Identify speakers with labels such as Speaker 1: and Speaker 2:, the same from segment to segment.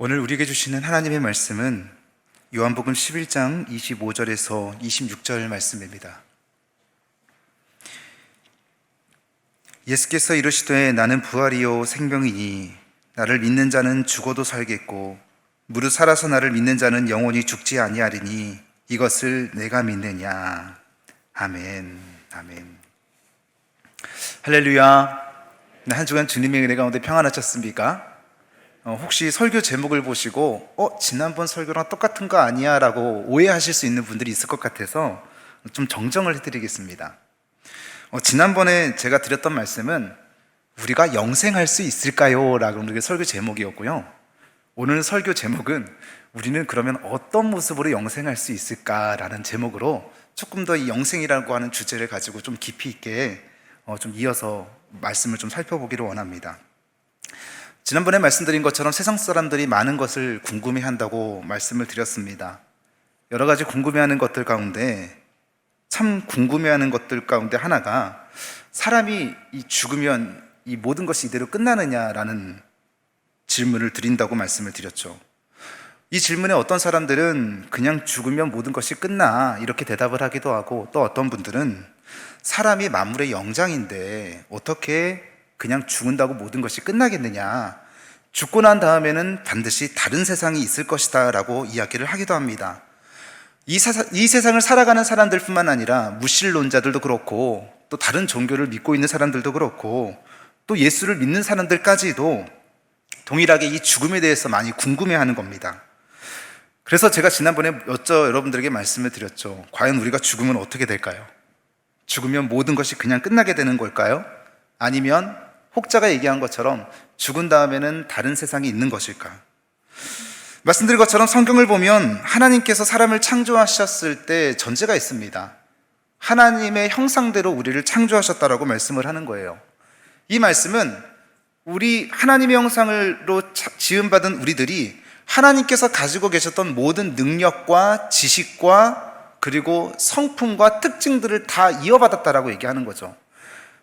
Speaker 1: 오늘 우리에게 주시는 하나님의 말씀은 요한복음 11장 25절에서 26절 말씀입니다. 예수께서 이르시되 나는 부활이요 생명이니 나를 믿는 자는 죽어도 살겠고 무릇 살아서 나를 믿는 자는 영원히 죽지 아니하리니 이것을 내가 믿느냐. 아멘. 아멘. 할렐루야. 한 주간 주님의 은혜 가운데 평안하셨습니까? 혹시 설교 제목을 보시고 지난번 설교랑 똑같은 거 아니야? 라고 오해하실 수 있는 분들이 있을 것 같아서 좀 정정을 해드리겠습니다. 지난번에 제가 드렸던 말씀은 우리가 영생할 수 있을까요? 라고 설교 제목이었고요. 오늘 설교 제목은 우리는 그러면 어떤 모습으로 영생할 수 있을까라는 제목으로 조금 더 이 영생이라고 하는 주제를 가지고 좀 깊이 있게 좀 이어서 말씀을 좀 살펴보기를 원합니다. 지난번에 말씀드린 것처럼 세상 사람들이 많은 것을 궁금해한다고 말씀을 드렸습니다. 여러 가지 궁금해하는 것들 가운데 참 궁금해하는 것들 가운데 하나가 사람이 죽으면 이 모든 것이 이대로 끝나느냐라는 질문을 드린다고 말씀을 드렸죠. 이 질문에 어떤 사람들은 그냥 죽으면 모든 것이 끝나 이렇게 대답을 하기도 하고, 또 어떤 분들은 사람이 만물의 영장인데 어떻게 그냥 죽는다고 모든 것이 끝나겠느냐, 죽고 난 다음에는 반드시 다른 세상이 있을 것이다 라고 이야기를 하기도 합니다. 이 세상을 살아가는 사람들뿐만 아니라 무신론자들도 그렇고, 또 다른 종교를 믿고 있는 사람들도 그렇고, 또 예수를 믿는 사람들까지도 동일하게 이 죽음에 대해서 많이 궁금해하는 겁니다. 그래서 제가 지난번에 여러분들에게 말씀을 드렸죠. 과연 우리가 죽으면 어떻게 될까요? 죽으면 모든 것이 그냥 끝나게 되는 걸까요? 아니면 혹자가 얘기한 것처럼 죽은 다음에는 다른 세상이 있는 것일까? 말씀드린 것처럼 성경을 보면 하나님께서 사람을 창조하셨을 때 전제가 있습니다. 하나님의 형상대로 우리를 창조하셨다라고 말씀을 하는 거예요. 이 말씀은 우리 하나님의 형상으로 지음받은 우리들이 하나님께서 가지고 계셨던 모든 능력과 지식과 그리고 성품과 특징들을 다 이어받았다라고 얘기하는 거죠.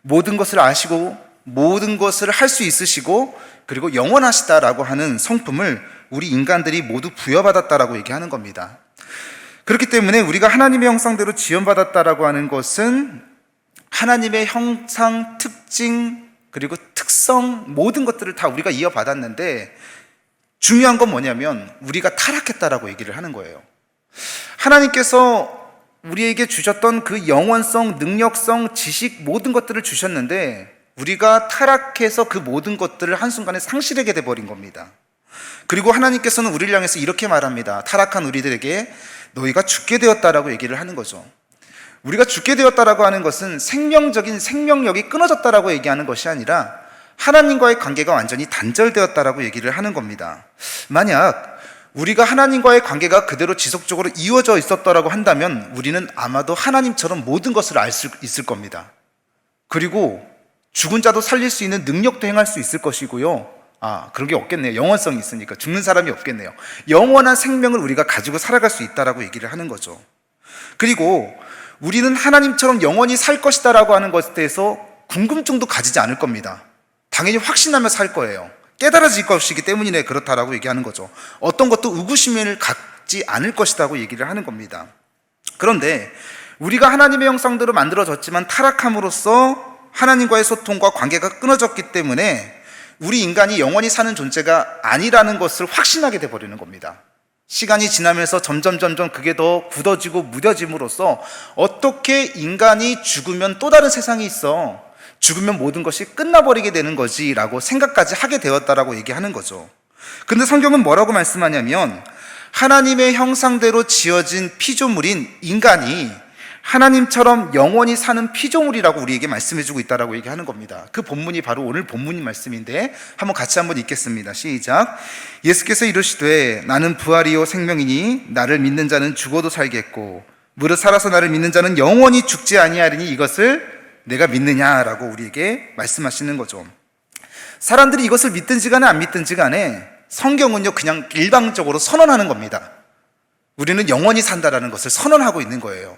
Speaker 1: 모든 것을 아시고 모든 것을 할 수 있으시고 그리고 영원하시다라고 하는 성품을 우리 인간들이 모두 부여받았다라고 얘기하는 겁니다. 그렇기 때문에 우리가 하나님의 형상대로 지음받았다라고 하는 것은 하나님의 형상, 특징, 그리고 특성, 모든 것들을 다 우리가 이어받았는데, 중요한 건 뭐냐면 우리가 타락했다라고 얘기를 하는 거예요. 하나님께서 우리에게 주셨던 그 영원성, 능력성, 지식, 모든 것들을 주셨는데 우리가 타락해서 그 모든 것들을 한순간에 상실하게 돼버린 겁니다. 그리고 하나님께서는 우리를 향해서 이렇게 말합니다. 타락한 우리들에게 너희가 죽게 되었다라고 얘기를 하는 거죠. 우리가 죽게 되었다라고 하는 것은 생명적인 생명력이 끊어졌다라고 얘기하는 것이 아니라 하나님과의 관계가 완전히 단절되었다라고 얘기를 하는 겁니다. 만약 우리가 하나님과의 관계가 그대로 지속적으로 이어져 있었다라고 한다면 우리는 아마도 하나님처럼 모든 것을 알 수 있을 겁니다. 그리고 죽은 자도 살릴 수 있는 능력도 행할 수 있을 것이고요. 그런 게 없겠네요. 영원성이 있으니까 죽는 사람이 없겠네요. 영원한 생명을 우리가 가지고 살아갈 수 있다라고 얘기를 하는 거죠. 그리고 우리는 하나님처럼 영원히 살 것이다라고 하는 것에 대해서 궁금증도 가지지 않을 겁니다. 당연히 확신하며 살 거예요. 깨달아질 것이기 때문에 그렇다라고 얘기하는 거죠. 어떤 것도 의구심을 갖지 않을 것이라고 얘기를 하는 겁니다. 그런데 우리가 하나님의 형상대로 만들어졌지만 타락함으로써 하나님과의 소통과 관계가 끊어졌기 때문에 우리 인간이 영원히 사는 존재가 아니라는 것을 확신하게 돼버리는 겁니다. 시간이 지나면서 점점 그게 더 굳어지고 무뎌짐으로써 어떻게 인간이 죽으면 또 다른 세상이 있어, 죽으면 모든 것이 끝나버리게 되는 거지 라고 생각까지 하게 되었다라고 얘기하는 거죠. 근데 성경은 뭐라고 말씀하냐면 하나님의 형상대로 지어진 피조물인 인간이 하나님처럼 영원히 사는 피조물이라고 우리에게 말씀해주고 있다라고 얘기하는 겁니다. 그 본문이 바로 오늘 본문 말씀인데 같이 한번 읽겠습니다. 시작. 예수께서 이르시되 나는 부활이요 생명이니 나를 믿는 자는 죽어도 살겠고 무릇 살아서 나를 믿는 자는 영원히 죽지 아니하리니 이것을 내가 믿느냐라고 우리에게 말씀하시는 거죠. 사람들이 이것을 믿든지 간에 안 믿든지 간에 성경은요 그냥 일방적으로 선언하는 겁니다. 우리는 영원히 산다라는 것을 선언하고 있는 거예요.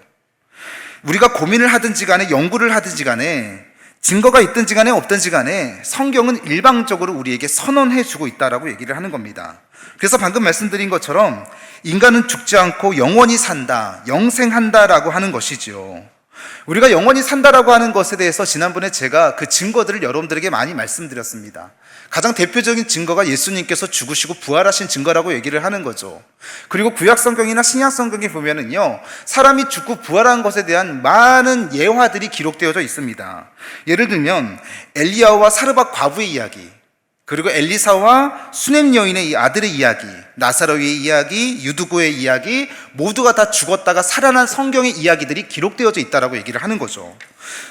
Speaker 1: 우리가 고민을 하든지 간에 연구를 하든지 간에 증거가 있든지 간에 없든지 간에 성경은 일방적으로 우리에게 선언해 주고 있다라고 얘기를 하는 겁니다. 그래서 방금 말씀드린 것처럼 인간은 죽지 않고 영원히 산다, 영생한다라고 하는 것이죠. 우리가 영원히 산다라고 하는 것에 대해서 지난번에 제가 그 증거들을 여러분들에게 많이 말씀드렸습니다. 가장 대표적인 증거가 예수님께서 죽으시고 부활하신 증거라고 얘기를 하는 거죠. 그리고 구약성경이나 신약성경에 보면은요, 사람이 죽고 부활한 것에 대한 많은 예화들이 기록되어져 있습니다. 예를 들면 엘리야와 사르밧 과부의 이야기, 그리고 엘리사와 수넴 여인의 이 아들의 이야기, 나사로의 이야기, 유두고의 이야기, 모두가 다 죽었다가 살아난 성경의 이야기들이 기록되어져 있다라고 얘기를 하는 거죠.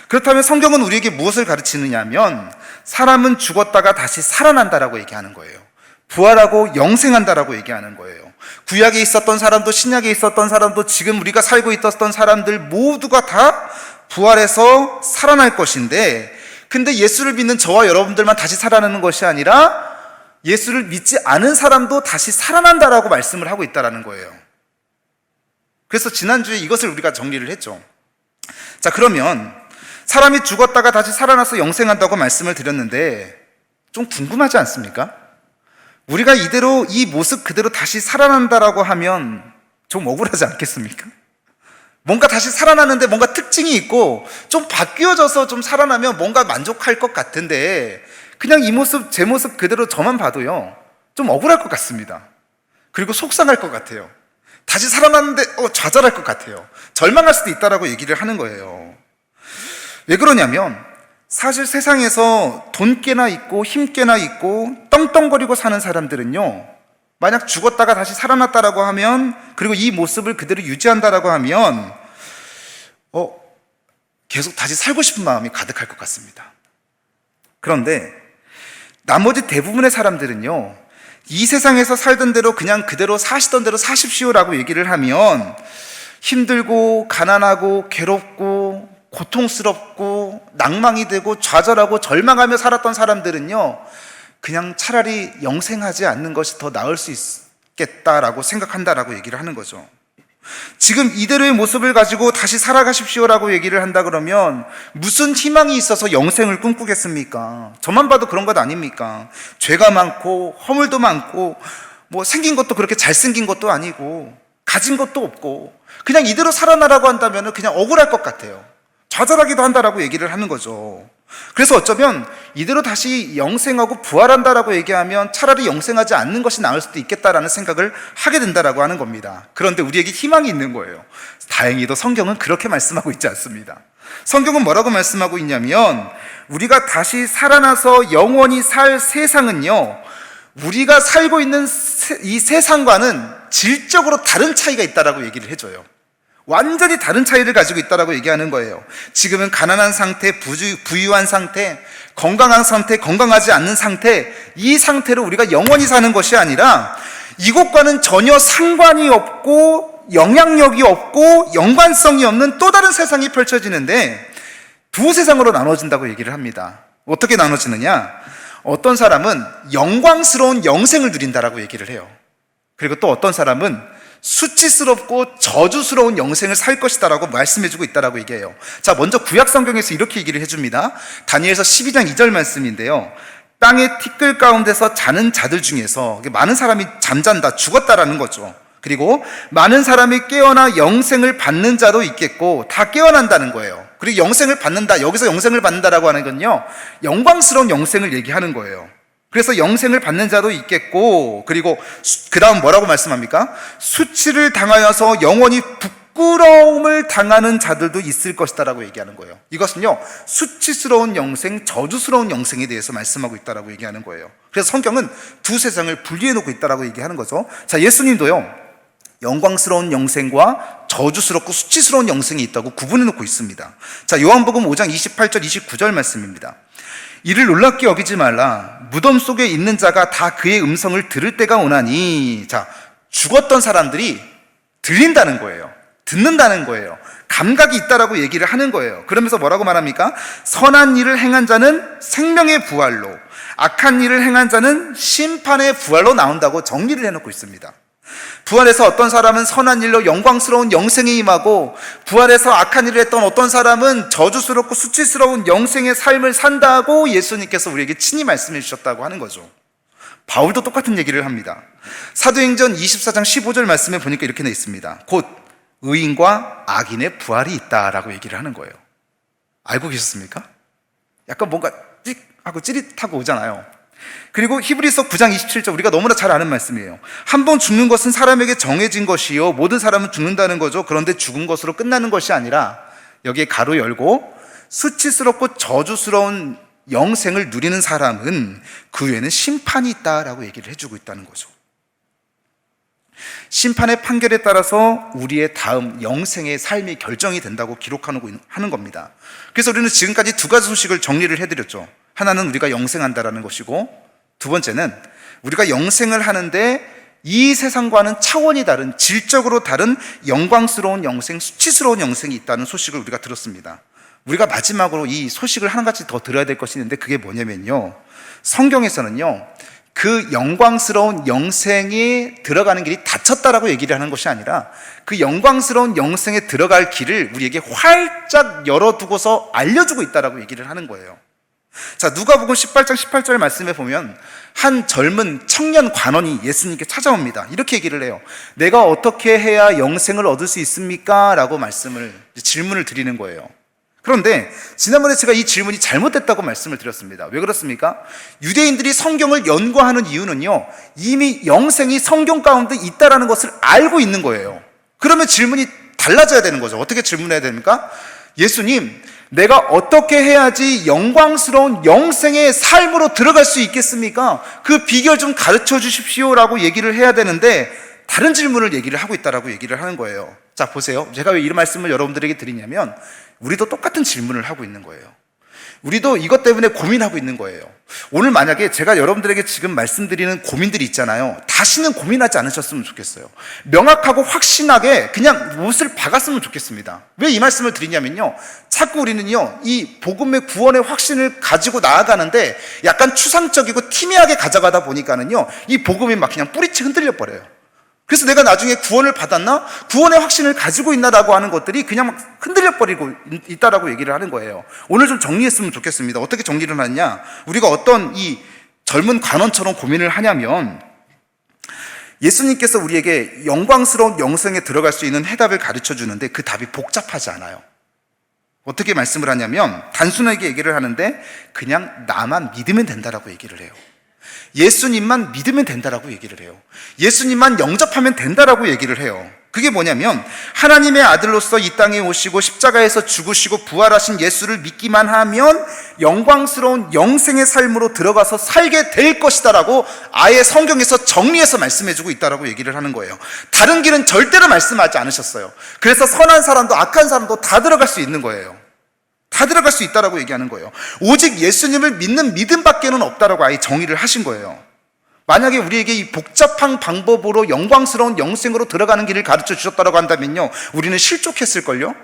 Speaker 1: 그렇다면 성경은 우리에게 무엇을 가르치느냐 하면 사람은 죽었다가 다시 살아난다라고 얘기하는 거예요. 부활하고 영생한다라고 얘기하는 거예요. 구약에 있었던 사람도 신약에 있었던 사람도 지금 우리가 살고 있었던 사람들 모두가 다 부활해서 살아날 것인데, 근데 예수를 믿는 저와 여러분들만 다시 살아나는 것이 아니라 예수를 믿지 않은 사람도 다시 살아난다라고 말씀을 하고 있다는 거예요. 그래서 지난주에 이것을 우리가 정리를 했죠. 자, 그러면 사람이 죽었다가 다시 살아나서 영생한다고 말씀을 드렸는데 좀 궁금하지 않습니까? 우리가 이대로 이 모습 그대로 다시 살아난다라고 하면 좀 억울하지 않겠습니까? 뭔가 다시 살아나는데 뭔가 특징이 있고 좀 바뀌어져서 좀 살아나면 뭔가 만족할 것 같은데 그냥 이 모습, 제 모습 그대로 저만 봐도요 좀 억울할 것 같습니다. 그리고 속상할 것 같아요. 다시 살아났는데 좌절할 것 같아요. 절망할 수도 있다라고 얘기를 하는 거예요. 왜 그러냐면 사실 세상에서 돈 꽤나 있고 힘 꽤나 있고 떵떵거리고 사는 사람들은요, 만약 죽었다가 다시 살아났다라고 하면, 그리고 이 모습을 그대로 유지한다라고 하면 계속 다시 살고 싶은 마음이 가득할 것 같습니다. 그런데 나머지 대부분의 사람들은요, 이 세상에서 살던 대로 그냥 그대로 사시던 대로 사십시오라고 얘기를 하면 힘들고 가난하고 괴롭고 고통스럽고 낭망이 되고 좌절하고 절망하며 살았던 사람들은요, 그냥 차라리 영생하지 않는 것이 더 나을 수 있겠다라고 생각한다라고 얘기를 하는 거죠. 지금 이대로의 모습을 가지고 다시 살아가십시오라고 얘기를 한다 그러면 무슨 희망이 있어서 영생을 꿈꾸겠습니까? 저만 봐도 그런 것 아닙니까? 죄가 많고 허물도 많고 뭐 생긴 것도 그렇게 잘생긴 것도 아니고 가진 것도 없고 그냥 이대로 살아나라고 한다면 그냥 억울할 것 같아요. 좌절하기도 한다라고 얘기를 하는 거죠. 그래서 어쩌면 이대로 다시 영생하고 부활한다라고 얘기하면 차라리 영생하지 않는 것이 나을 수도 있겠다라는 생각을 하게 된다라고 하는 겁니다. 그런데 우리에게 희망이 있는 거예요. 다행히도 성경은 그렇게 말씀하고 있지 않습니다. 성경은 뭐라고 말씀하고 있냐면 우리가 다시 살아나서 영원히 살 세상은요, 우리가 살고 있는 이 세상과는 질적으로 다른 차이가 있다라고 얘기를 해줘요. 완전히 다른 차이를 가지고 있다라고 얘기하는 거예요. 지금은 가난한 상태, 부유한 상태, 건강한 상태, 건강하지 않는 상태, 이 상태로 우리가 영원히 사는 것이 아니라 이것과는 전혀 상관이 없고 영향력이 없고 연관성이 없는 또 다른 세상이 펼쳐지는데 두 세상으로 나눠진다고 얘기를 합니다. 어떻게 나눠지느냐? 어떤 사람은 영광스러운 영생을 누린다라고 얘기를 해요. 그리고 또 어떤 사람은 수치스럽고 저주스러운 영생을 살 것이다라고 말씀해주고 있다라고 얘기해요. 자, 먼저 구약성경에서 이렇게 얘기를 해줍니다. 다니엘서 12장 2절 말씀인데요, 땅의 티끌 가운데서 자는 자들 중에서 많은 사람이 잠잔다, 죽었다라는 거죠. 그리고 많은 사람이 깨어나 영생을 받는 자도 있겠고, 다 깨어난다는 거예요. 그리고 영생을 받는다, 여기서 영생을 받는다라고 하는 건요, 영광스러운 영생을 얘기하는 거예요. 그래서 영생을 받는 자도 있겠고, 그리고 그 다음 뭐라고 말씀합니까? 수치를 당하여서 영원히 부끄러움을 당하는 자들도 있을 것이다라고 얘기하는 거예요. 이것은요, 수치스러운 영생, 저주스러운 영생에 대해서 말씀하고 있다라고 얘기하는 거예요. 그래서 성경은 두 세상을 분리해 놓고 있다라고 얘기하는 거죠. 자, 예수님도요, 영광스러운 영생과 저주스럽고 수치스러운 영생이 있다고 구분해 놓고 있습니다. 자, 요한복음 5장 28절 29절 말씀입니다. 이를 놀랍게 여기지 말라. 무덤 속에 있는 자가 다 그의 음성을 들을 때가 오나니. 자, 죽었던 사람들이 들린다는 거예요. 듣는다는 거예요. 감각이 있다라고 얘기를 하는 거예요. 그러면서 뭐라고 말합니까? 선한 일을 행한 자는 생명의 부활로, 악한 일을 행한 자는 심판의 부활로 나온다고 정리를 해놓고 있습니다. 부활해서 어떤 사람은 선한 일로 영광스러운 영생에 임하고, 부활해서 악한 일을 했던 어떤 사람은 저주스럽고 수치스러운 영생의 삶을 산다고 예수님께서 우리에게 친히 말씀해 주셨다고 하는 거죠. 바울도 똑같은 얘기를 합니다. 사도행전 24장 15절 말씀에 보니까 이렇게 되어 있습니다. 곧 의인과 악인의 부활이 있다라고 얘기를 하는 거예요. 알고 계셨습니까? 약간 뭔가 찍하고 찌릿하고 오잖아요. 그리고 히브리서 9장 27절, 우리가 너무나 잘 아는 말씀이에요. 한 번 죽는 것은 사람에게 정해진 것이요 모든 사람은 죽는다는 거죠. 그런데 죽은 것으로 끝나는 것이 아니라, 여기에 가로 열고, 수치스럽고 저주스러운 영생을 누리는 사람은 그 후에는 심판이 있다라고 얘기를 해주고 있다는 거죠. 심판의 판결에 따라서 우리의 다음 영생의 삶이 결정이 된다고 기록하는 겁니다. 그래서 우리는 지금까지 두 가지 소식을 정리를 해드렸죠. 하나는 우리가 영생한다라는 것이고, 두 번째는 우리가 영생을 하는데 이 세상과는 차원이 다른, 질적으로 다른 영광스러운 영생, 수치스러운 영생이 있다는 소식을 우리가 들었습니다. 우리가 마지막으로 이 소식을 한 가지 더 들어야 될 것이 있는데, 그게 뭐냐면요, 성경에서는요 그 영광스러운 영생에 들어가는 길이 닫혔다라고 얘기를 하는 것이 아니라, 그 영광스러운 영생에 들어갈 길을 우리에게 활짝 열어두고서 알려주고 있다라고 얘기를 하는 거예요. 자, 누가복음 18장 18절 말씀에 보면 한 젊은 청년 관원이 예수님께 찾아옵니다. 이렇게 얘기를 해요. 내가 어떻게 해야 영생을 얻을 수 있습니까? 라고 질문을 드리는 거예요. 그런데 지난번에 제가 이 질문이 잘못됐다고 말씀을 드렸습니다. 왜 그렇습니까? 유대인들이 성경을 연구하는 이유는요, 이미 영생이 성경 가운데 있다라는 것을 알고 있는 거예요. 그러면 질문이 달라져야 되는 거죠. 어떻게 질문해야 됩니까? 예수님, 내가 어떻게 해야지 영광스러운 영생의 삶으로 들어갈 수 있겠습니까? 그 비결 좀 가르쳐 주십시오라고 얘기를 해야 되는데, 다른 질문을 얘기를 하고 있다라고 얘기를 하는 거예요. 자, 보세요. 제가 왜 이런 말씀을 여러분들에게 드리냐면, 우리도 똑같은 질문을 하고 있는 거예요. 우리도 이것 때문에 고민하고 있는 거예요. 오늘 만약에 제가 여러분들에게 지금 말씀드리는 고민들이 있잖아요. 다시는 고민하지 않으셨으면 좋겠어요. 명확하고 확신하게 그냥 못을 박았으면 좋겠습니다. 왜 이 말씀을 드리냐면요, 자꾸 우리는요 이 복음의 구원의 확신을 가지고 나아가는데 약간 추상적이고 티미하게 가져가다 보니까는요 이 복음이 막 그냥 뿌리채 흔들려 버려요. 그래서 내가 나중에 구원을 받았나? 구원의 확신을 가지고 있나라고 하는 것들이 그냥 막 흔들려 버리고 있다라고 얘기를 하는 거예요. 오늘 좀 정리했으면 좋겠습니다. 어떻게 정리를 하느냐? 우리가 어떤 이 젊은 관원처럼 고민을 하냐면, 예수님께서 우리에게 영광스러운 영생에 들어갈 수 있는 해답을 가르쳐 주는데 그 답이 복잡하지 않아요. 어떻게 말씀을 하냐면, 단순하게 얘기를 하는데 그냥 나만 믿으면 된다라고 얘기를 해요. 예수님만 믿으면 된다라고 얘기를 해요. 예수님만 영접하면 된다라고 얘기를 해요. 그게 뭐냐면, 하나님의 아들로서 이 땅에 오시고 십자가에서 죽으시고 부활하신 예수를 믿기만 하면 영광스러운 영생의 삶으로 들어가서 살게 될 것이다라고 아예 성경에서 정리해서 말씀해주고 있다라고 얘기를 하는 거예요. 다른 길은 절대로 말씀하지 않으셨어요. 그래서 선한 사람도 악한 사람도 다 들어갈 수 있는 거예요. 다 들어갈 수 있다라고 얘기하는 거예요. 오직 예수님을 믿는 믿음밖에는 없다라고 아예 정의를 하신 거예요. 만약에 우리에게 이 복잡한 방법으로 영광스러운 영생으로 들어가는 길을 가르쳐 주셨다고 한다면요, 우리는 실족했을걸요?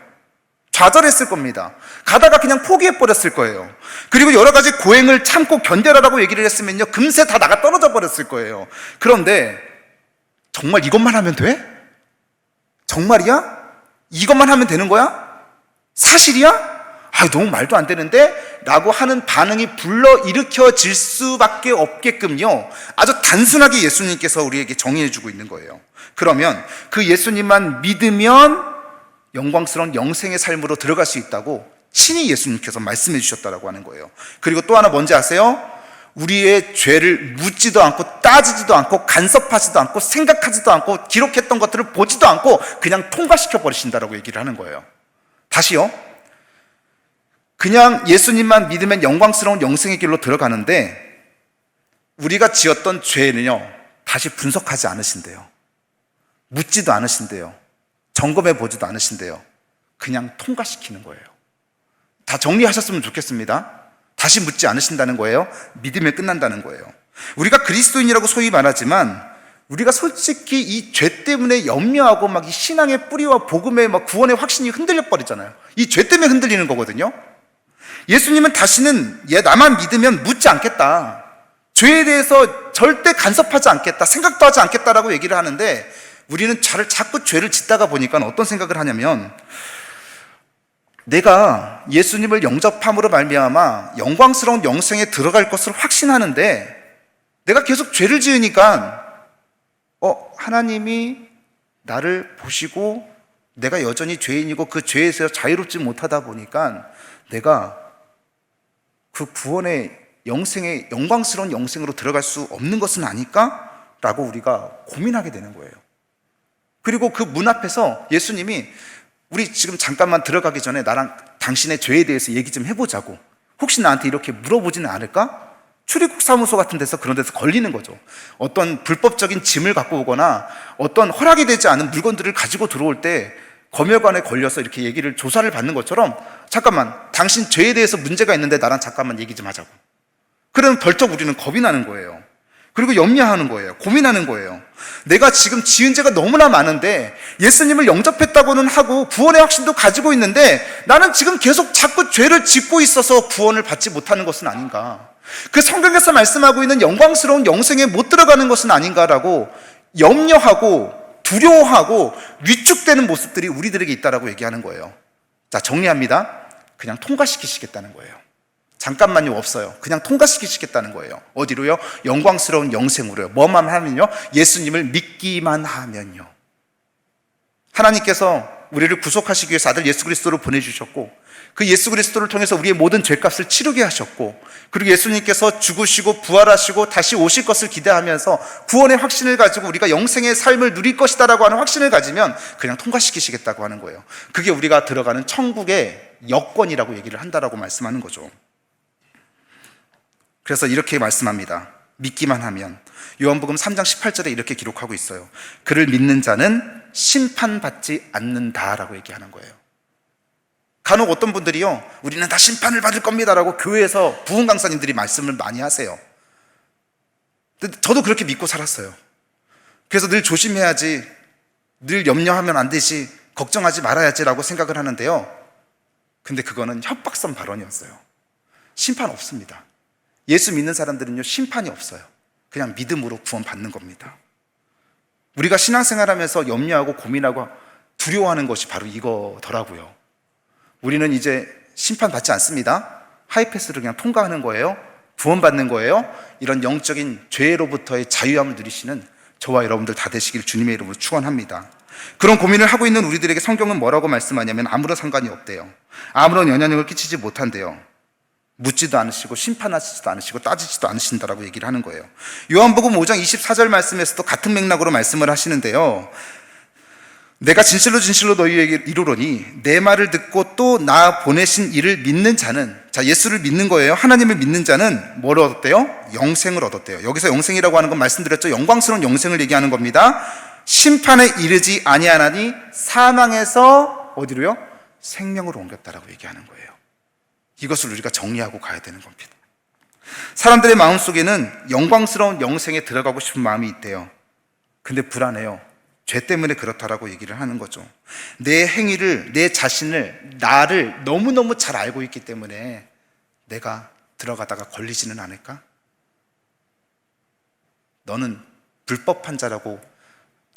Speaker 1: 좌절했을 겁니다. 가다가 그냥 포기해버렸을 거예요. 그리고 여러 가지 고행을 참고 견뎌라라고 얘기를 했으면요, 금세 다 나가 떨어져 버렸을 거예요. 그런데 정말 이것만 하면 돼? 정말이야? 이것만 하면 되는 거야? 사실이야? 너무 말도 안 되는데? 라고 하는 반응이 불러일으켜질 수밖에 없게끔요, 아주 단순하게 예수님께서 우리에게 정의해주고 있는 거예요. 그러면 그 예수님만 믿으면 영광스러운 영생의 삶으로 들어갈 수 있다고 친히 예수님께서 말씀해 주셨다고 하는 거예요. 그리고 또 하나 뭔지 아세요? 우리의 죄를 묻지도 않고 따지지도 않고 간섭하지도 않고 생각하지도 않고 기록했던 것들을 보지도 않고 그냥 통과시켜 버리신다라고 얘기를 하는 거예요. 다시요, 그냥 예수님만 믿으면 영광스러운 영생의 길로 들어가는데, 우리가 지었던 죄는요 다시 분석하지 않으신대요. 묻지도 않으신대요. 점검해 보지도 않으신대요. 그냥 통과시키는 거예요. 다 정리하셨으면 좋겠습니다. 다시 묻지 않으신다는 거예요. 믿으면 끝난다는 거예요. 우리가 그리스도인이라고 소위 말하지만, 우리가 솔직히 이 죄 때문에 염려하고 막 이 신앙의 뿌리와 복음의 막 구원의 확신이 흔들려 버리잖아요. 이 죄 때문에 흔들리는 거거든요. 예수님은 다시는 나만 믿으면 묻지 않겠다, 죄에 대해서 절대 간섭하지 않겠다, 생각도 하지 않겠다라고 얘기를 하는데, 우리는 자꾸 죄를 짓다가 보니까 어떤 생각을 하냐면, 내가 예수님을 영접함으로 말미암아 영광스러운 영생에 들어갈 것을 확신하는데 내가 계속 죄를 지으니까 하나님이 나를 보시고 내가 여전히 죄인이고 그 죄에서 자유롭지 못하다 보니까 내가 그 구원의 영생의 영광스러운 영생으로 들어갈 수 없는 것은 아닐까? 라고 우리가 고민하게 되는 거예요. 그리고 그 문 앞에서 예수님이 우리 지금 잠깐만 들어가기 전에 나랑 당신의 죄에 대해서 얘기 좀 해보자고, 혹시 나한테 이렇게 물어보지는 않을까? 출입국 사무소 같은 데서 그런 데서 걸리는 거죠. 어떤 불법적인 짐을 갖고 오거나 어떤 허락이 되지 않은 물건들을 가지고 들어올 때 검열관에 걸려서 이렇게 얘기를 조사를 받는 것처럼, 잠깐만 당신 죄에 대해서 문제가 있는데 나랑 잠깐만 얘기 좀 하자고. 그러면 벌쩍 우리는 겁이 나는 거예요. 그리고 염려하는 거예요. 고민하는 거예요. 내가 지금 지은 죄가 너무나 많은데 예수님을 영접했다고는 하고 구원의 확신도 가지고 있는데 나는 지금 계속 자꾸 죄를 짓고 있어서 구원을 받지 못하는 것은 아닌가, 그 성경에서 말씀하고 있는 영광스러운 영생에 못 들어가는 것은 아닌가라고 염려하고 두려워하고 위축되는 모습들이 우리들에게 있다라고 얘기하는 거예요. 자, 정리합니다. 그냥 통과시키시겠다는 거예요. 잠깐만요, 없어요. 그냥 통과시키시겠다는 거예요. 어디로요? 영광스러운 영생으로요. 뭐만 하면요? 예수님을 믿기만 하면요. 하나님께서 우리를 구속하시기 위해서 아들 예수 그리스도를 보내주셨고, 그 예수 그리스도를 통해서 우리의 모든 죄값을 치르게 하셨고, 그리고 예수님께서 죽으시고 부활하시고 다시 오실 것을 기대하면서 구원의 확신을 가지고 우리가 영생의 삶을 누릴 것이다 라고 하는 확신을 가지면 그냥 통과시키시겠다고 하는 거예요. 그게 우리가 들어가는 천국의 여건이라고 얘기를 한다라고 말씀하는 거죠. 그래서 이렇게 말씀합니다. 믿기만 하면. 요한복음 3장 18절에 이렇게 기록하고 있어요. 그를 믿는 자는 심판받지 않는다라고 얘기하는 거예요. 간혹 어떤 분들이요, 우리는 다 심판을 받을 겁니다라고 교회에서 부흥 강사님들이 말씀을 많이 하세요. 근데 저도 그렇게 믿고 살았어요. 그래서 늘 조심해야지, 늘 염려하면 안 되지, 걱정하지 말아야지라고 생각을 하는데요, 근데 그거는 협박성 발언이었어요. 심판 없습니다. 예수 믿는 사람들은요, 심판이 없어요. 그냥 믿음으로 구원받는 겁니다. 우리가 신앙생활하면서 염려하고 고민하고 두려워하는 것이 바로 이거더라고요. 우리는 이제 심판받지 않습니다. 하이패스를 그냥 통과하는 거예요. 구원받는 거예요. 이런 영적인 죄로부터의 자유함을 누리시는 저와 여러분들 다 되시길 주님의 이름으로 축원합니다. 그런 고민을 하고 있는 우리들에게 성경은 뭐라고 말씀하냐면 아무런 상관이 없대요. 아무런 영향력을 끼치지 못한대요. 묻지도 않으시고 심판하시지도 않으시고 따지지도 않으신다라고 얘기를 하는 거예요. 요한복음 5장 24절 말씀에서도 같은 맥락으로 말씀을 하시는데요, 내가 진실로 진실로 너희에게 이르노니 내 말을 듣고 또 나 보내신 이를 믿는 자는, 자, 예수를 믿는 거예요. 하나님을 믿는 자는 뭘 얻었대요? 영생을 얻었대요. 여기서 영생이라고 하는 건 말씀드렸죠. 영광스러운 영생을 얘기하는 겁니다. 심판에 이르지 아니하나니 사망에서 어디로요? 생명으로 옮겼다라고 얘기하는 거예요. 이것을 우리가 정리하고 가야 되는 겁니다. 사람들의 마음속에는 영광스러운 영생에 들어가고 싶은 마음이 있대요. 근데 불안해요. 죄 때문에 그렇다라고 얘기를 하는 거죠. 내 행위를, 내 자신을, 나를 너무너무 잘 알고 있기 때문에 내가 들어가다가 걸리지는 않을까? 너는 불법한 자라고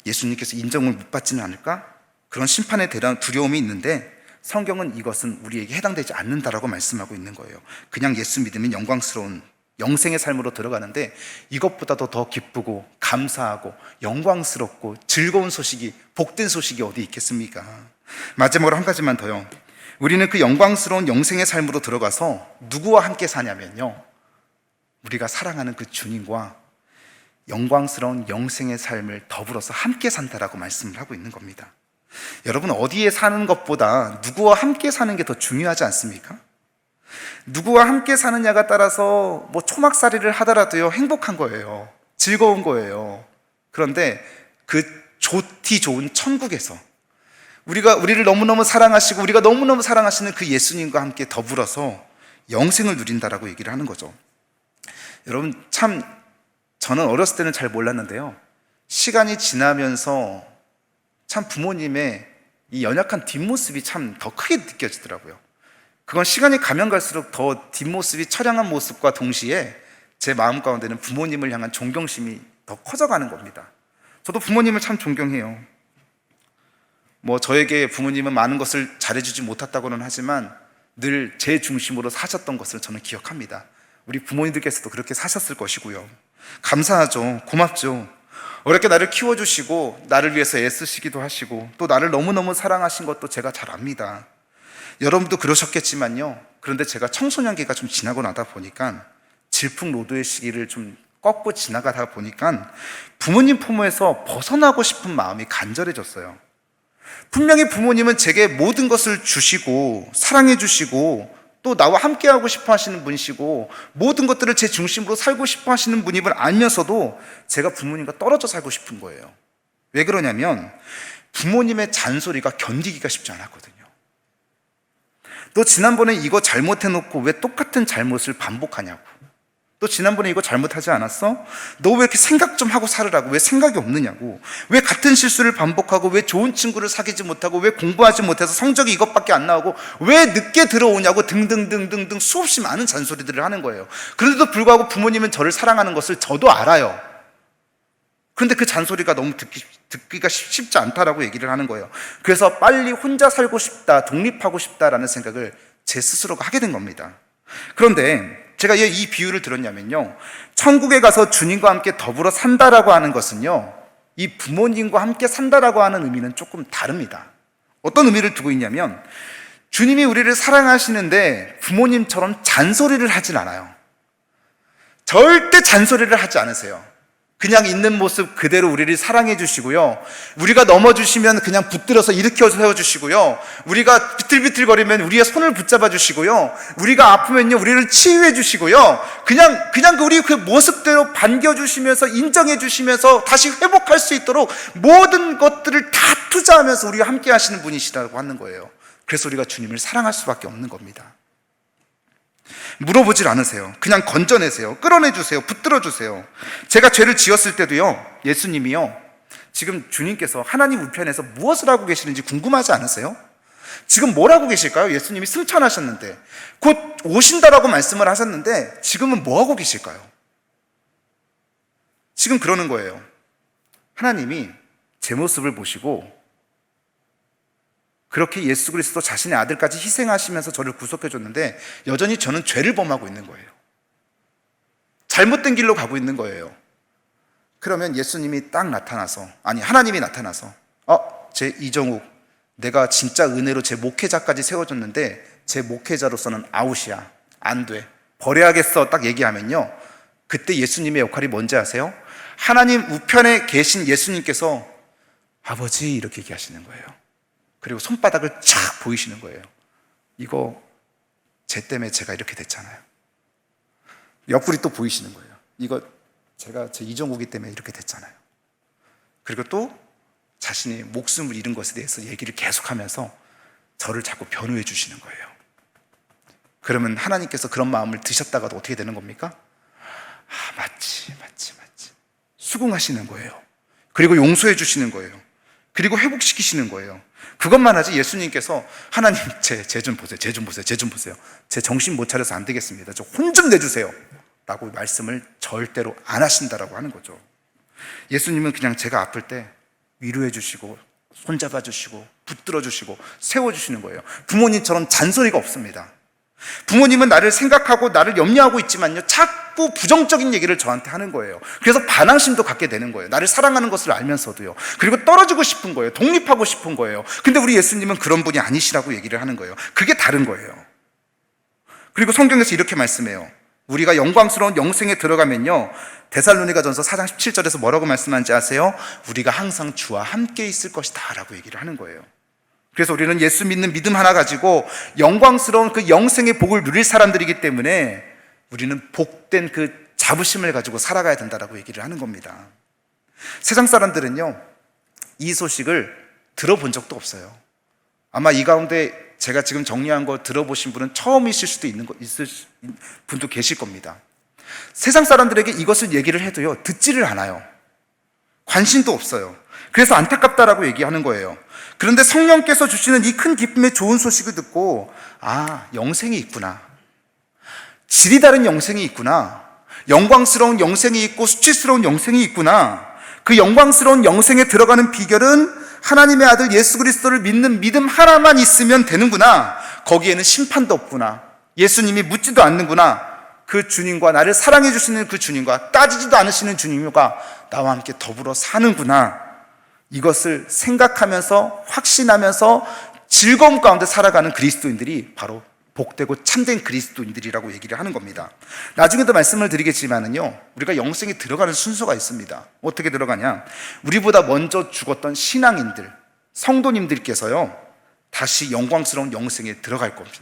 Speaker 1: 예수님께서 인정을 못 받지는 않을까? 그런 심판에 대한 두려움이 있는데 성경은 이것은 우리에게 해당되지 않는다라고 말씀하고 있는 거예요. 그냥 예수 믿으면 영광스러운 영생의 삶으로 들어가는데 이것보다도 더 기쁘고 감사하고 영광스럽고 즐거운 소식이, 복된 소식이 어디 있겠습니까? 마지막으로 한 가지만 더요. 우리는 그 영광스러운 영생의 삶으로 들어가서 누구와 함께 사냐면요, 우리가 사랑하는 그 주님과 영광스러운 영생의 삶을 더불어서 함께 산다라고 말씀을 하고 있는 겁니다. 여러분, 어디에 사는 것보다 누구와 함께 사는 게 더 중요하지 않습니까? 누구와 함께 사느냐가 따라서 뭐 초막살이를 하더라도요, 행복한 거예요. 즐거운 거예요. 그런데 그 좋디 좋은 천국에서 우리를 너무너무 사랑하시고 우리가 너무너무 사랑하시는 그 예수님과 함께 더불어서 영생을 누린다라고 얘기를 하는 거죠. 여러분, 참 저는 어렸을 때는 잘 몰랐는데요, 시간이 지나면서 참 부모님의 이 연약한 뒷모습이 참 더 크게 느껴지더라고요. 그건 시간이 가면 갈수록 더 뒷모습이 처량한 모습과 동시에 제 마음 가운데는 부모님을 향한 존경심이 더 커져가는 겁니다. 저도 부모님을 참 존경해요. 뭐 저에게 부모님은 많은 것을 잘해주지 못했다고는 하지만 늘 제 중심으로 사셨던 것을 저는 기억합니다. 우리 부모님들께서도 그렇게 사셨을 것이고요. 감사하죠. 고맙죠. 어렵게 나를 키워주시고 나를 위해서 애쓰시기도 하시고 또 나를 너무너무 사랑하신 것도 제가 잘 압니다. 여러분도 그러셨겠지만요. 그런데 제가 청소년기가 좀 지나고 나다 보니까 질풍노도의 시기를 좀 꺾고 지나가다 보니까 부모님 품에서 벗어나고 싶은 마음이 간절해졌어요. 분명히 부모님은 제게 모든 것을 주시고 사랑해 주시고 또 나와 함께하고 싶어 하시는 분이시고 모든 것들을 제 중심으로 살고 싶어 하시는 분임을 알면서도 제가 부모님과 떨어져 살고 싶은 거예요. 왜 그러냐면 부모님의 잔소리가 견디기가 쉽지 않았거든요. 너 지난번에 이거 잘못해놓고 왜 똑같은 잘못을 반복하냐고. 너 지난번에 이거 잘못하지 않았어? 너 왜 이렇게 생각 좀 하고 살으라고? 왜 생각이 없느냐고? 왜 같은 실수를 반복하고 왜 좋은 친구를 사귀지 못하고 왜 공부하지 못해서 성적이 이것밖에 안 나오고 왜 늦게 들어오냐고 등등등등등 수없이 많은 잔소리들을 하는 거예요. 그런데도 불구하고 부모님은 저를 사랑하는 것을 저도 알아요. 그런데 그 잔소리가 너무 듣기가 쉽지 않다라고 얘기를 하는 거예요. 그래서 빨리 혼자 살고 싶다, 독립하고 싶다라는 생각을 제 스스로가 하게 된 겁니다. 그런데 제가 왜 이 비유를 들었냐면요, 천국에 가서 주님과 함께 더불어 산다라고 하는 것은요, 이 부모님과 함께 산다라고 하는 의미는 조금 다릅니다. 어떤 의미를 두고 있냐면 주님이 우리를 사랑하시는데 부모님처럼 잔소리를 하진 않아요. 절대 잔소리를 하지 않으세요. 그냥 있는 모습 그대로 우리를 사랑해 주시고요, 우리가 넘어지시면 그냥 붙들어서 일으켜 세워주시고요, 우리가 비틀비틀거리면 우리의 손을 붙잡아 주시고요, 우리가 아프면요 우리를 치유해 주시고요, 그냥 우리 그 모습대로 반겨주시면서 인정해 주시면서 다시 회복할 수 있도록 모든 것들을 다 투자하면서 우리와 함께 하시는 분이시라고 하는 거예요. 그래서 우리가 주님을 사랑할 수밖에 없는 겁니다. 물어보질 않으세요. 그냥 건져내세요. 끌어내주세요. 붙들어주세요. 제가 죄를 지었을 때도요, 예수님이요, 지금 주님께서 하나님 우편에서 무엇을 하고 계시는지 궁금하지 않으세요? 지금 뭘 하고 계실까요? 예수님이 승천하셨는데, 곧 오신다라고 말씀을 하셨는데 지금은 뭐 하고 계실까요? 지금 그러는 거예요. 하나님이 제 모습을 보시고 그렇게 예수 그리스도 자신의 아들까지 희생하시면서 저를 구속해 줬는데 여전히 저는 죄를 범하고 있는 거예요. 잘못된 길로 가고 있는 거예요. 그러면 예수님이 딱 나타나서, 아니 하나님이 나타나서, 제 이정욱, 내가 진짜 은혜로 제 목회자까지 세워줬는데 제 목회자로서는 아웃이야, 안 돼, 버려야겠어, 딱 얘기하면요, 그때 예수님의 역할이 뭔지 아세요? 하나님 우편에 계신 예수님께서 아버지 이렇게 얘기하시는 거예요. 그리고 손바닥을 쫙 보이시는 거예요. 이거 쟤 때문에 제가 이렇게 됐잖아요. 옆구리 또 보이시는 거예요. 이거 제가 제 이정욱이 때문에 이렇게 됐잖아요. 그리고 또 자신의 목숨을 잃은 것에 대해서 얘기를 계속하면서 저를 자꾸 변호해 주시는 거예요. 그러면 하나님께서 그런 마음을 드셨다가도 어떻게 되는 겁니까? 맞지 수긍하시는 거예요. 그리고 용서해 주시는 거예요. 그리고 회복시키시는 거예요. 그것만 하지 예수님께서 하나님 제 좀 보세요. 제 정신 못 차려서 안 되겠습니다. 저 혼 좀 내주세요 라고 말씀을 절대로 안 하신다라고 하는 거죠. 예수님은 그냥 제가 아플 때 위로해 주시고 손잡아 주시고 붙들어 주시고 세워 주시는 거예요. 부모님처럼 잔소리가 없습니다. 부모님은 나를 생각하고 나를 염려하고 있지만요, 자꾸 부정적인 얘기를 저한테 하는 거예요. 그래서 반항심도 갖게 되는 거예요. 나를 사랑하는 것을 알면서도요. 그리고 떨어지고 싶은 거예요. 독립하고 싶은 거예요. 근데 우리 예수님은 그런 분이 아니시라고 얘기를 하는 거예요. 그게 다른 거예요. 그리고 성경에서 이렇게 말씀해요. 우리가 영광스러운 영생에 들어가면요, 데살로니가전서 4장 17절에서 뭐라고 말씀하는지 아세요? 우리가 항상 주와 함께 있을 것이다 라고 얘기를 하는 거예요. 그래서 우리는 예수 믿는 믿음 하나 가지고 영광스러운 그 영생의 복을 누릴 사람들이기 때문에 우리는 복된 그 자부심을 가지고 살아가야 된다라고 얘기를 하는 겁니다. 세상 사람들은요, 이 소식을 들어본 적도 없어요. 아마 이 가운데 제가 지금 정리한 거 들어보신 분은 처음이실 수도 있을 분도 계실 겁니다. 세상 사람들에게 이것을 얘기를 해도요, 듣지를 않아요. 관심도 없어요. 그래서 안타깝다라고 얘기하는 거예요. 그런데 성령께서 주시는 이 큰 기쁨의 좋은 소식을 듣고, 영생이 있구나, 질이 다른 영생이 있구나, 영광스러운 영생이 있고 수치스러운 영생이 있구나, 그 영광스러운 영생에 들어가는 비결은 하나님의 아들 예수 그리스도를 믿는 믿음 하나만 있으면 되는구나, 거기에는 심판도 없구나, 예수님이 묻지도 않는구나, 그 주님과, 나를 사랑해 주시는 그 주님과, 따지지도 않으시는 주님과 나와 함께 더불어 사는구나, 이것을 생각하면서 확신하면서 즐거움 가운데 살아가는 그리스도인들이 바로 복되고 참된 그리스도인들이라고 얘기를 하는 겁니다. 나중에도 말씀을 드리겠지만은요, 우리가 영생에 들어가는 순서가 있습니다. 어떻게 들어가냐, 우리보다 먼저 죽었던 신앙인들, 성도님들께서요 다시 영광스러운 영생에 들어갈 겁니다.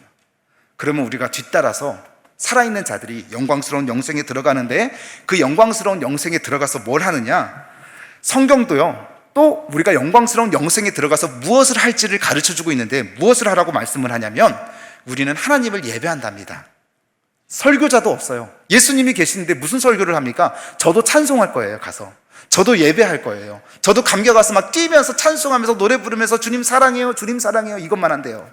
Speaker 1: 그러면 우리가 뒤따라서 살아있는 자들이 영광스러운 영생에 들어가는데, 그 영광스러운 영생에 들어가서 뭘 하느냐, 성경도요 또 우리가 영광스러운 영생에 들어가서 무엇을 할지를 가르쳐주고 있는데, 무엇을 하라고 말씀을 하냐면 우리는 하나님을 예배한답니다. 설교자도 없어요. 예수님이 계시는데 무슨 설교를 합니까? 저도 찬송할 거예요. 가서 저도 예배할 거예요. 저도 감겨 가서 막 뛰면서 찬송하면서 노래 부르면서 주님 사랑해요, 주님 사랑해요, 이것만 한대요.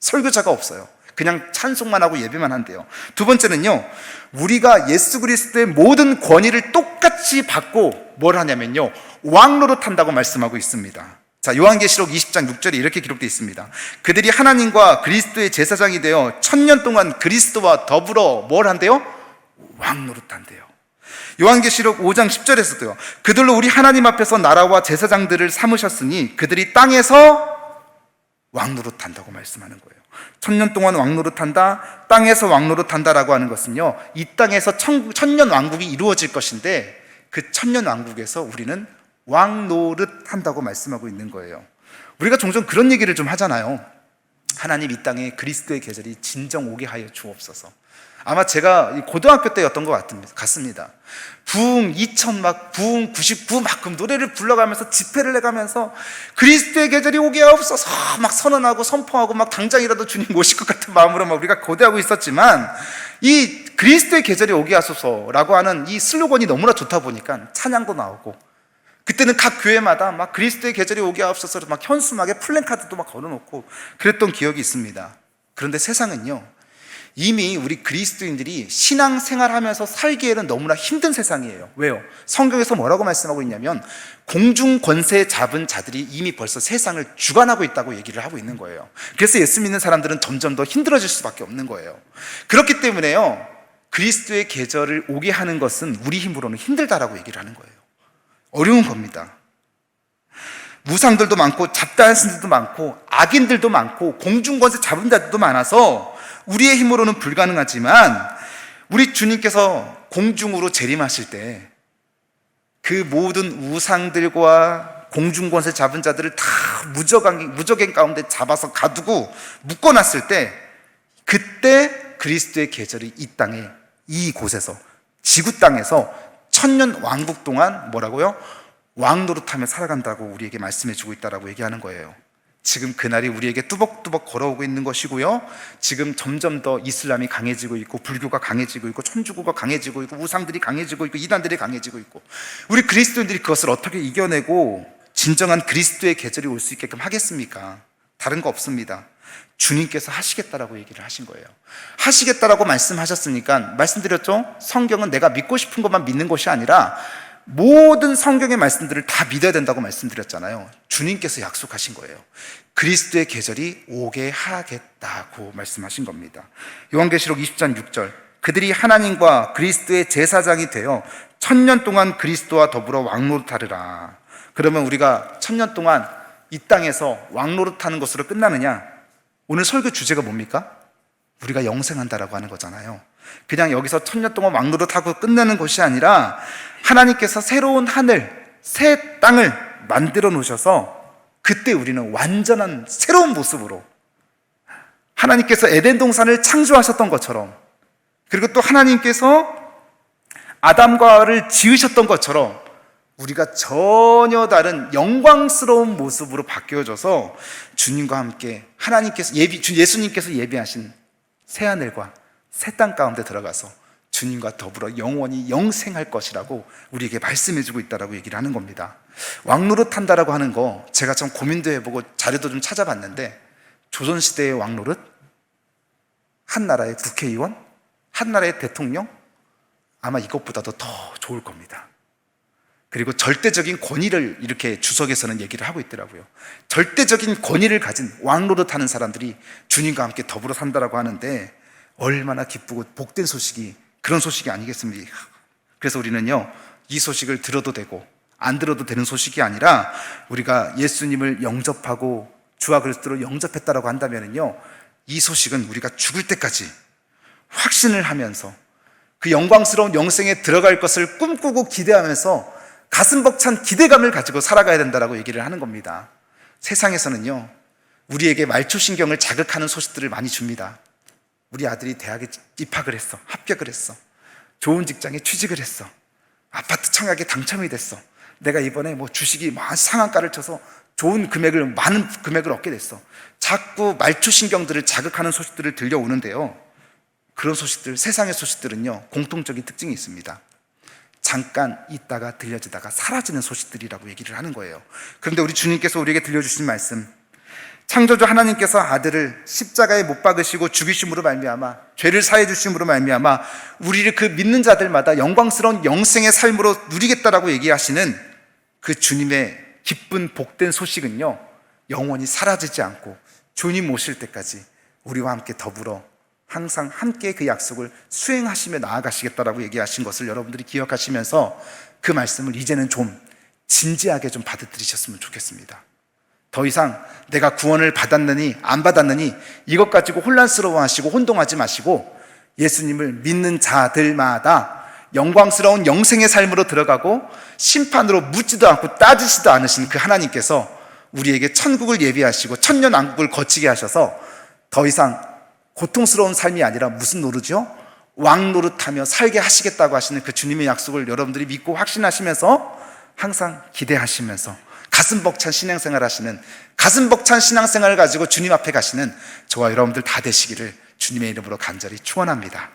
Speaker 1: 설교자가 없어요. 그냥 찬송만 하고 예배만 한대요. 두 번째는요, 우리가 예수 그리스도의 모든 권위를 똑같이 받고 뭘 하냐면요, 왕노릇 한다고 말씀하고 있습니다. 자, 요한계시록 20장 6절에 이렇게 기록되어 있습니다. 그들이 하나님과 그리스도의 제사장이 되어 1000년 동안 그리스도와 더불어 뭘 한대요? 왕노릇 한대요. 요한계시록 5장 10절에서도요, 그들로 우리 하나님 앞에서 나라와 제사장들을 삼으셨으니 그들이 땅에서 왕노릇 한다고 말씀하는 거예요. 1000년 동안 왕노릇 한다, 땅에서 왕노릇 한다라고 하는 것은요, 이 땅에서 1000년 왕국이 이루어질 것인데, 그 1000년 왕국에서 우리는 왕노릇 한다고 말씀하고 있는 거예요. 우리가 종종 그런 얘기를 좀 하잖아요. 하나님, 이 땅에 그리스도의 계절이 진정 오게 하여 주옵소서. 아마 제가 고등학교 때였던 것 같습니다. 부흥 2000 막 부흥 99 막 그 노래를 불러가면서 집회를 해가면서 그리스도의 계절이 오게 하옵소서 막 선언하고 선포하고 막 당장이라도 주님 모실 것 같은 마음으로 막 우리가 고대하고 있었지만, 이 그리스도의 계절이 오게 하소서라고 하는 이 슬로건이 너무나 좋다 보니까 찬양도 나오고, 그때는 각 교회마다 막 그리스도의 계절이 오게 하옵소서 막 현수막에 플랜카드도 막 걸어놓고 그랬던 기억이 있습니다. 그런데 세상은요, 이미 우리 그리스도인들이 신앙생활하면서 살기에는 너무나 힘든 세상이에요. 왜요? 성경에서 뭐라고 말씀하고 있냐면, 공중 권세 잡은 자들이 이미 벌써 세상을 주관하고 있다고 얘기를 하고 있는 거예요. 그래서 예수 믿는 사람들은 점점 더 힘들어질 수밖에 없는 거예요. 그렇기 때문에요, 그리스도의 계절을 오게 하는 것은 우리 힘으로는 힘들다라고 얘기를 하는 거예요. 어려운 겁니다. 무상들도 많고 잡다한 신들도 많고 악인들도 많고 공중권세 잡은 자들도 많아서 우리의 힘으로는 불가능하지만, 우리 주님께서 공중으로 재림하실 때 그 모든 우상들과 공중권세 잡은 자들을 다 무적행 가운데 잡아서 가두고 묶어놨을 때, 그때 그리스도의 계절이 이 땅에, 이곳에서, 지구 땅에서 1000년 왕국 동안 뭐라고요? 왕노릇하며 살아간다고 우리에게 말씀해주고 있다라고 얘기하는 거예요. 지금 그날이 우리에게 뚜벅뚜벅 걸어오고 있는 것이고요, 지금 점점 더 이슬람이 강해지고 있고 불교가 강해지고 있고 천주교가 강해지고 있고 우상들이 강해지고 있고 이단들이 강해지고 있고, 우리 그리스도인들이 그것을 어떻게 이겨내고 진정한 그리스도의 계절이 올 수 있게끔 하겠습니까? 다른 거 없습니다. 주님께서 하시겠다라고 얘기를 하신 거예요. 하시겠다라고 말씀하셨으니까, 말씀드렸죠? 성경은 내가 믿고 싶은 것만 믿는 것이 아니라 모든 성경의 말씀들을 다 믿어야 된다고 말씀드렸잖아요. 주님께서 약속하신 거예요. 그리스도의 계절이 오게 하겠다고 말씀하신 겁니다. 요한계시록 20장 6절, 그들이 하나님과 그리스도의 제사장이 되어 1000년 동안 그리스도와 더불어 왕노릇하리라. 그러면 우리가 1000년 동안 이 땅에서 왕노릇하는 것으로 끝나느냐? 오늘 설교 주제가 뭡니까? 우리가 영생한다라고 하는 거잖아요. 그냥 여기서 1000년 동안 왕노릇하고 끝내는 것이 아니라, 하나님께서 새로운 하늘, 새 땅을 만들어 놓으셔서 그때 우리는 완전한 새로운 모습으로, 하나님께서 에덴 동산을 창조하셨던 것처럼, 그리고 또 하나님께서 아담과 하와를 지으셨던 것처럼 우리가 전혀 다른 영광스러운 모습으로 바뀌어져서 주님과 함께 예수님께서 예비하신 새하늘과 새 땅 가운데 들어가서 주님과 더불어 영원히 영생할 것이라고 우리에게 말씀해주고 있다라고 얘기를 하는 겁니다. 왕노릇 한다라고 하는 거 제가 좀 고민도 해보고 자료도 좀 찾아봤는데, 조선시대의 왕노릇, 한 나라의 국회의원, 한 나라의 대통령, 아마 이것보다도 더 좋을 겁니다. 그리고 절대적인 권위를 이렇게 주석에서는 얘기를 하고 있더라고요. 절대적인 권위를 가진 왕노릇 하는 사람들이 주님과 함께 더불어 산다라고 하는데, 얼마나 기쁘고 복된 소식이 그런 소식이 아니겠습니까? 그래서 우리는요, 이 소식을 들어도 되고 안 들어도 되는 소식이 아니라 우리가 예수님을 영접하고 주와 그리스도를 영접했다라고 한다면요, 이 소식은 우리가 죽을 때까지 확신을 하면서 그 영광스러운 영생에 들어갈 것을 꿈꾸고 기대하면서 가슴 벅찬 기대감을 가지고 살아가야 된다라고 얘기를 하는 겁니다. 세상에서는요, 우리에게 말초신경을 자극하는 소식들을 많이 줍니다. 우리 아들이 대학에 입학을 했어, 합격을 했어, 좋은 직장에 취직을 했어, 아파트 청약에 당첨이 됐어, 내가 이번에 뭐 주식이 상한가를 쳐서 좋은 금액을, 많은 금액을 얻게 됐어. 자꾸 말초신경들을 자극하는 소식들을 들려오는데요, 그런 소식들, 세상의 소식들은요, 공통적인 특징이 있습니다. 잠깐 있다가 들려지다가 사라지는 소식들이라고 얘기를 하는 거예요. 그런데 우리 주님께서 우리에게 들려주신 말씀, 창조주 하나님께서 아들을 십자가에 못 박으시고 죽이심으로 말미암아, 죄를 사해 주심으로 말미암아 우리를 그 믿는 자들마다 영광스러운 영생의 삶으로 누리겠다라고 얘기하시는 그 주님의 기쁜 복된 소식은요, 영원히 사라지지 않고 주님 오실 때까지 우리와 함께 더불어 항상 함께 그 약속을 수행하시며 나아가시겠다라고 얘기하신 것을 여러분들이 기억하시면서 그 말씀을 이제는 좀 진지하게 좀 받아들이셨으면 좋겠습니다. 더 이상 내가 구원을 받았느니 안 받았느니 이것 가지고 혼란스러워하시고 혼동하지 마시고, 예수님을 믿는 자들마다 영광스러운 영생의 삶으로 들어가고 심판으로 묻지도 않고 따지지도 않으신 그 하나님께서 우리에게 천국을 예비하시고 천년왕국을 거치게 하셔서 더 이상 고통스러운 삶이 아니라 무슨 노릇이요? 왕 노릇하며 살게 하시겠다고 하시는 그 주님의 약속을 여러분들이 믿고 확신하시면서 항상 기대하시면서 가슴 벅찬 신앙생활 하시는, 가슴 벅찬 신앙생활을 가지고 주님 앞에 가시는 저와 여러분들 다 되시기를 주님의 이름으로 간절히 축원합니다.